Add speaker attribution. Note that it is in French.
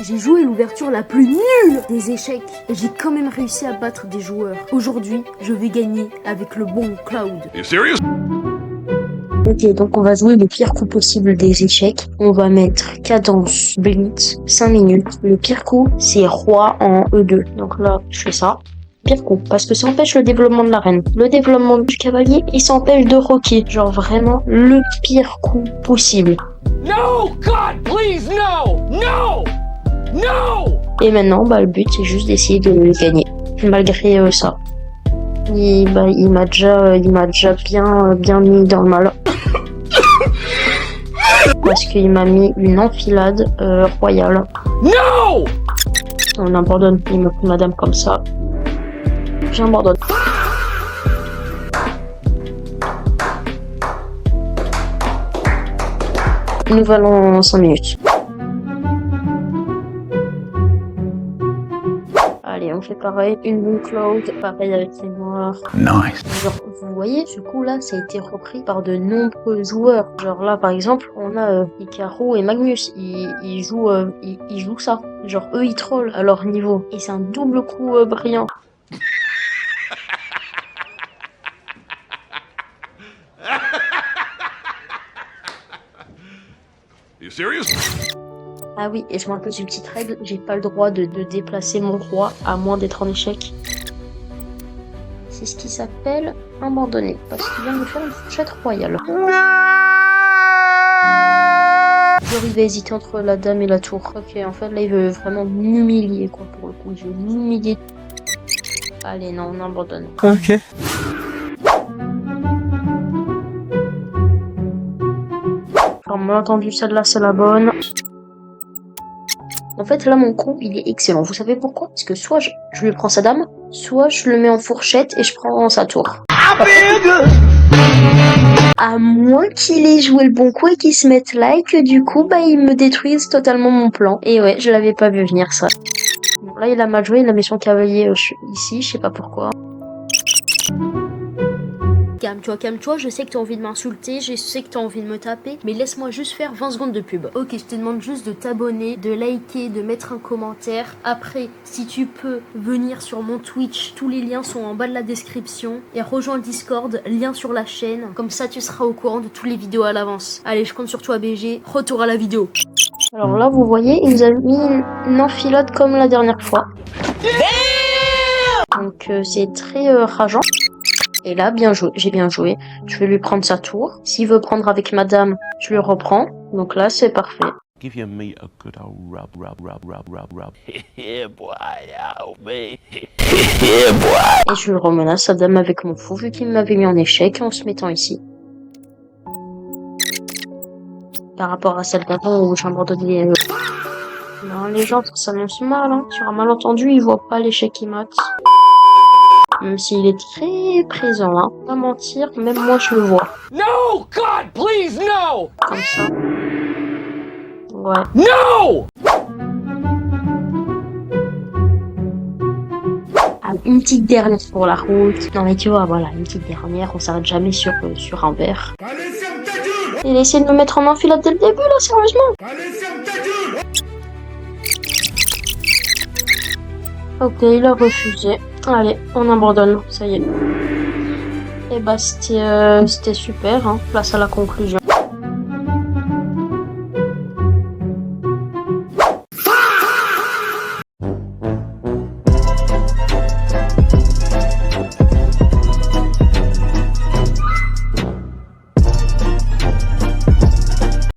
Speaker 1: J'ai joué l'ouverture la plus nulle des échecs et j'ai quand même réussi à battre des joueurs. Aujourd'hui, je vais gagner avec le bon Cloud.
Speaker 2: Ok, donc on va jouer le pire coup possible des échecs. On va mettre cadence blitz 5 minutes. Le pire coup, c'est roi en E2. Donc là, je fais ça. Pire coup, parce que ça empêche le développement de la reine. Le développement du cavalier, il s'empêche de roquer. Genre vraiment le pire coup possible.
Speaker 3: No, God, please, no! No! No!
Speaker 2: Et maintenant, le but, c'est juste d'essayer de le gagner. Malgré ça. Il m'a déjà bien mis dans le mal. Parce qu'il m'a mis une enfilade royale.
Speaker 3: No!
Speaker 2: On abandonne, il me prit madame comme ça. J'abandonne. Nous valons 5 minutes. Allez, on fait pareil. Une bonne Cloud, pareil avec les noirs.
Speaker 4: Nice.
Speaker 2: Genre, vous voyez, ce coup-là, ça a été repris par de nombreux joueurs. Genre là, par exemple, on a Hikaru et Magnus. Ils jouent ça. Genre, eux, ils trollent à leur niveau. Et c'est un double coup brillant.
Speaker 4: You serious?
Speaker 2: Ah oui, et je me rappelle d'une petite règle, j'ai pas le droit de déplacer mon roi à moins d'être en échec. C'est ce qui s'appelle abandonner, parce qu'il vient de faire une fourchette royale. Genre il va hésiter entre la dame et la tour. Ok, en fait là il veut vraiment m'humilier quoi pour le coup, il veut m'humilier. Allez non, on abandonne.
Speaker 4: Ok.
Speaker 2: Alors bien entendu celle-là c'est la bonne. En fait, là, mon coup, il est excellent. Vous savez pourquoi? Parce que soit je lui prends sa dame, soit je le mets en fourchette et je prends sa tour. À moins qu'il ait joué le bon coup et qu'il se mette là et que du coup, il me détruise totalement mon plan. Et ouais, je l'avais pas vu venir, ça. Bon, là, il a mal joué, il a mis son cavalier ici, je sais pas pourquoi.
Speaker 1: Calme-toi, je sais que t'as envie de m'insulter, je sais que t'as envie de me taper, mais laisse-moi juste faire 20 secondes de pub. Ok, je te demande juste de t'abonner, de liker, de mettre un commentaire. Après, si tu peux venir sur mon Twitch, tous les liens sont en bas de la description. Et rejoins le Discord, lien sur la chaîne. Comme ça, tu seras au courant de toutes les vidéos à l'avance. Allez, je compte sur toi, BG. Retour à la vidéo.
Speaker 2: Alors là, vous voyez, il nous a mis une enfilade comme la dernière fois. Donc, c'est très rageant. Et là, bien joué, j'ai bien joué. Je vais lui prendre sa tour. S'il veut prendre avec madame, je lui reprends. Donc là, c'est parfait.
Speaker 5: Give your meat a good old rub. Yeah, boy, oh, me. Yeah, boy.
Speaker 2: Et je lui remenace sa dame avec mon fou, vu qu'il m'avait mis en échec en se mettant ici. Par rapport à celle d'avant où j'ai abandonné. Non, les gens, ça s'annonce mal, hein. Sur un malentendu, ils voient pas l'échec qui mate. Même s'il est très présent, hein. Pas mentir, même moi je le vois.
Speaker 3: No, God, please, no!
Speaker 2: Comme ça. Ouais.
Speaker 3: No!
Speaker 2: Ah, une petite dernière pour la route. Non mais tu vois, voilà, une petite dernière, on s'arrête jamais sur un verre. Il a essayé de me mettre en enfilade dès le début là, sérieusement. Ok, il a refusé. Allez, on abandonne, ça y est. Et c'était super, hein. Place à la conclusion.